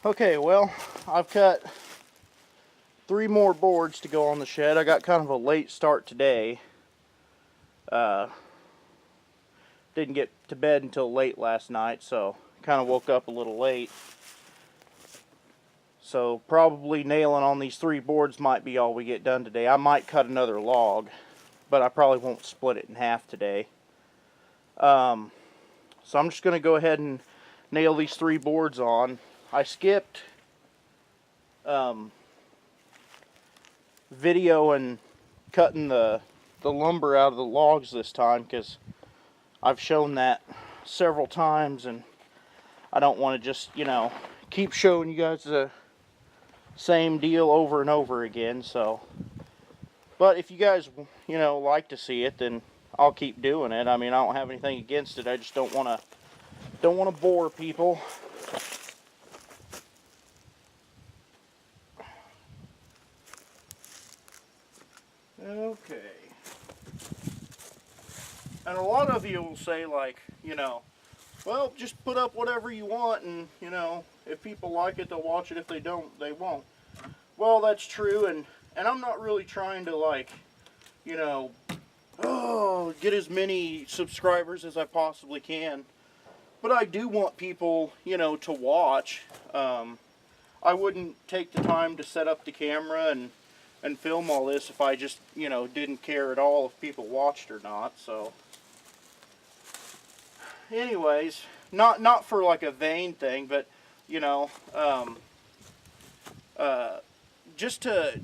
Okay, well, I've cut 3 more boards to go on the shed. I got kind of a late start today. Didn't get to bed until late last night, so kind of woke up a little late. So probably nailing on these 3 boards might be all we get done today. I might cut another log, but I probably won't split it in half today. So I'm just going to go ahead and nail these 3 boards on. I skipped video and cutting the lumber out of the logs this time because I've shown that several times and I don't want to just, keep showing you guys the same deal over and over again. So, but if you guys, like to see it, then I'll keep doing it. I mean, I don't have anything against it. I just don't want to bore people. Okay. And a lot of you will say, like, well, just put up whatever you want, and, if people like it, they'll watch it. If they don't, they won't. Well, that's true, and I'm not really trying to, like, get as many subscribers as I possibly can. But I do want people, to watch. I wouldn't take the time to set up the camera and film all this if I just, didn't care at all if people watched or not. So, anyways, not for like a vain thing, but just to,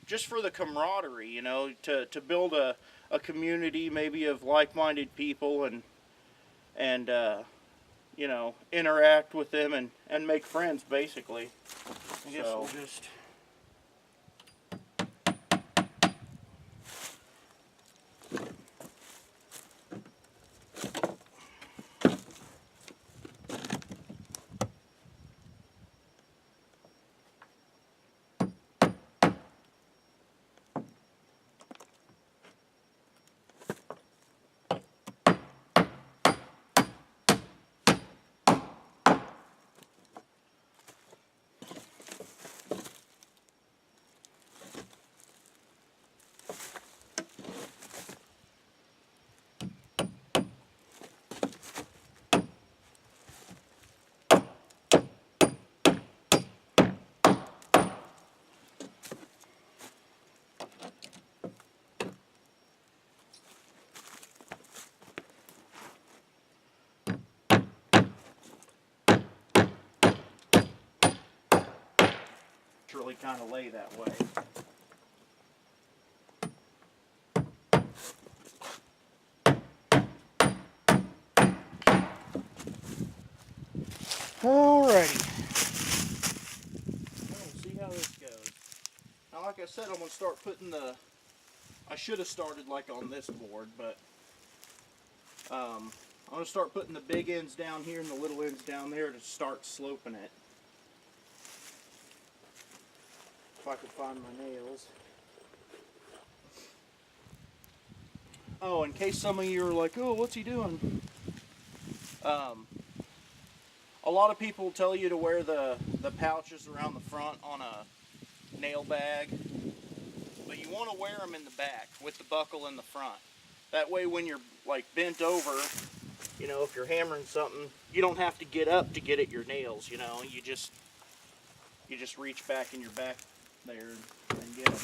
just for the camaraderie, to build a community maybe of like-minded people and interact with them and make friends, basically. I guess we'll just... really kind of lay that way. Alrighty. We'll see how this goes. Now, like I said, I'm going to start putting I should have started like on this board, but I'm going to start putting the big ends down here and the little ends down there to start sloping it. If I could find my nails. Oh, in case some of you are like, oh, what's he doing? A lot of people tell you to wear the pouches around the front on a nail bag, but you want to wear them in the back with the buckle in the front. That way when you're like bent over, if you're hammering something, you don't have to get up to get at your nails, you just reach back in your back there and get them.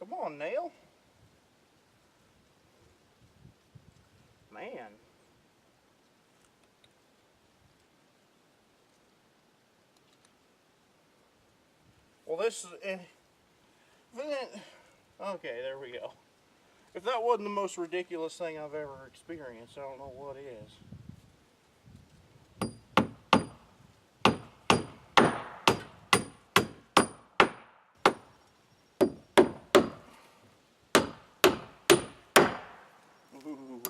Come on, nail. Man. Well, this is... okay, there we go. If that wasn't the most ridiculous thing I've ever experienced, I don't know what is. Ooh.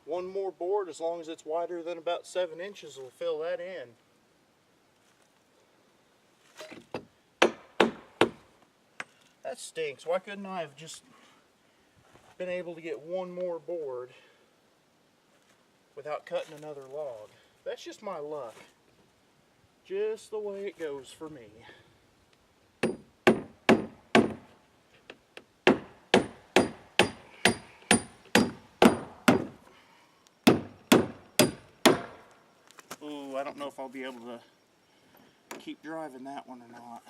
One more board, as long as it's wider than about 7 inches, will fill that in. That stinks. Why couldn't I have just been able to get one more board without cutting another log? That's just my luck. Just the way it goes for me. Ooh, I don't know if I'll be able to keep driving that one or not.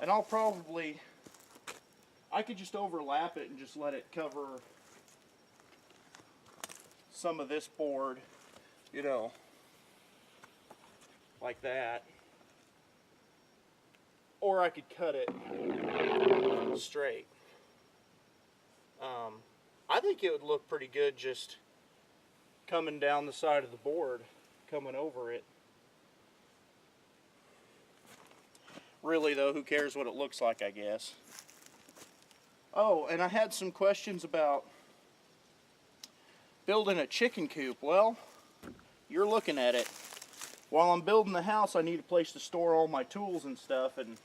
And I'll probably, I could just overlap it and just let it cover some of this board, you know, like that. Or I could cut it straight. I think it would look pretty good just coming down the side of the board, coming over it. Really though, who cares what it looks like, I guess. Oh, and I had some questions about building a chicken coop. Well, you're looking at it. While I'm building the house, I need a place to store all my tools and stuff, and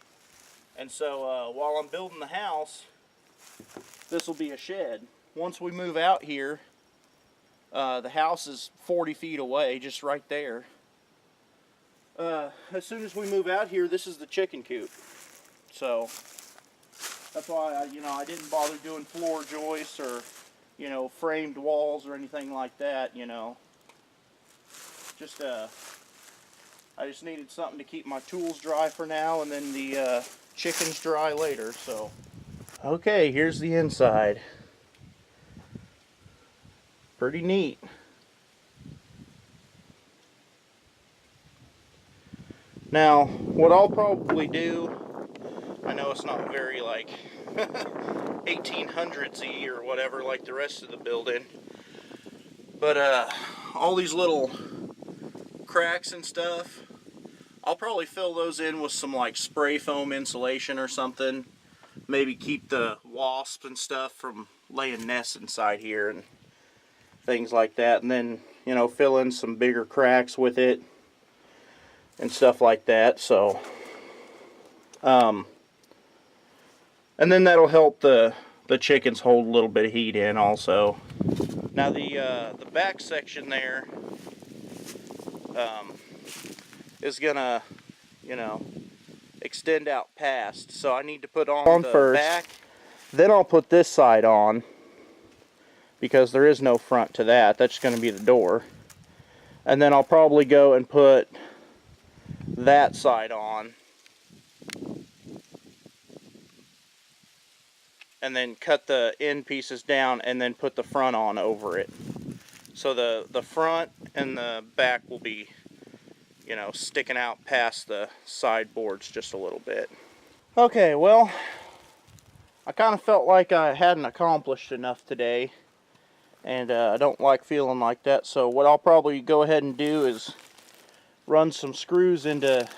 so while I'm building the house, this will be a shed. Once we move out here, the house is 40 feet away, just right there. As soon as we move out here, this is the chicken coop. So that's why I didn't bother doing floor joists or, framed walls or anything like that. Just I just needed something to keep my tools dry for now, and then the chickens dry later. So okay, here's the inside. Pretty neat. Now, what I'll probably do, I know it's not very like 1800s-y or whatever like the rest of the building, but all these little cracks and stuff, I'll probably fill those in with some like spray foam insulation or something. Maybe keep the wasps and stuff from laying nests inside here and things like that, and then fill in some bigger cracks with it and stuff like that. So and then that'll help the chickens hold a little bit of heat in also. Now the back section there is gonna extend out past, so I need to put on the first back, then I'll put this side on, because there is no front to that. That's going to be the door. And then I'll probably go and put that side on, and then cut the end pieces down and then put the front on over it. So the front and the back will be, sticking out past the sideboards just a little bit. Okay, well, I kind of felt like I hadn't accomplished enough today, and I don't like feeling like that. So what I'll probably go ahead and do is run some screws into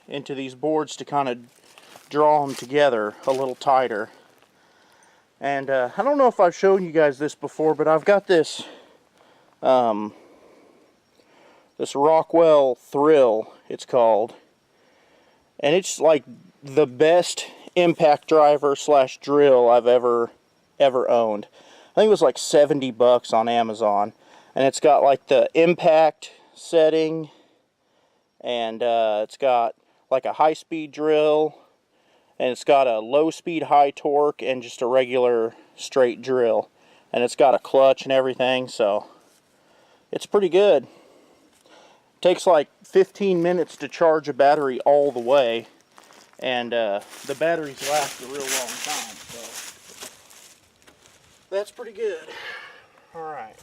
these boards to kind of draw them together a little tighter. And I don't know if I've shown you guys this before, but I've got this this Rockwell Thrill, it's called, and it's like the best impact driver slash drill I've ever owned. I think it was like 70 bucks on Amazon, and it's got like the impact setting, and it's got like a high-speed drill, and it's got a low-speed high torque, and just a regular straight drill, and it's got a clutch and everything, so it's pretty good. It takes like 15 minutes to charge a battery all the way, and the batteries last a real long time, so that's pretty good. Alright,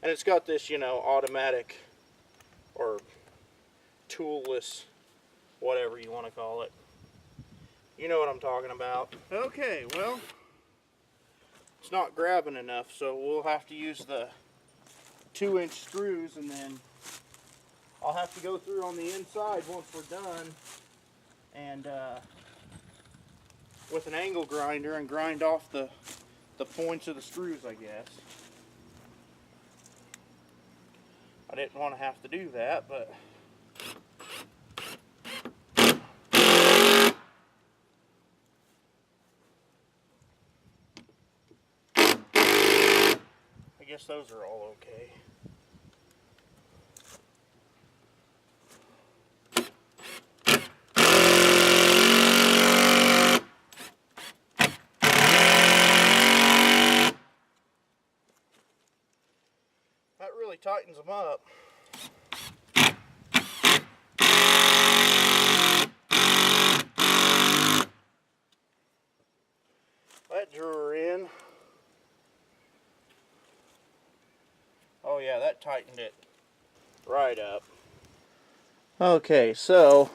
and it's got this, you know, automatic or toolless, whatever you want to call it. You know what I'm talking about. Okay, well, it's not grabbing enough, so we'll have to use the 2-inch screws, and then I'll have to go through on the inside once we're done, and with an angle grinder, and grind off the points of the screws, I guess. I didn't want to have to do that, but I guess those are all okay. That really tightens them up. That drew her in. Oh yeah, that tightened it right up. Okay, so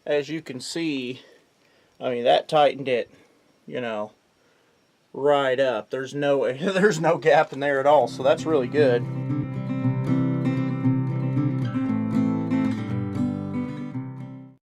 as you can see, I mean, that tightened it, you know, right up. There's no gap in there at all, so that's really good.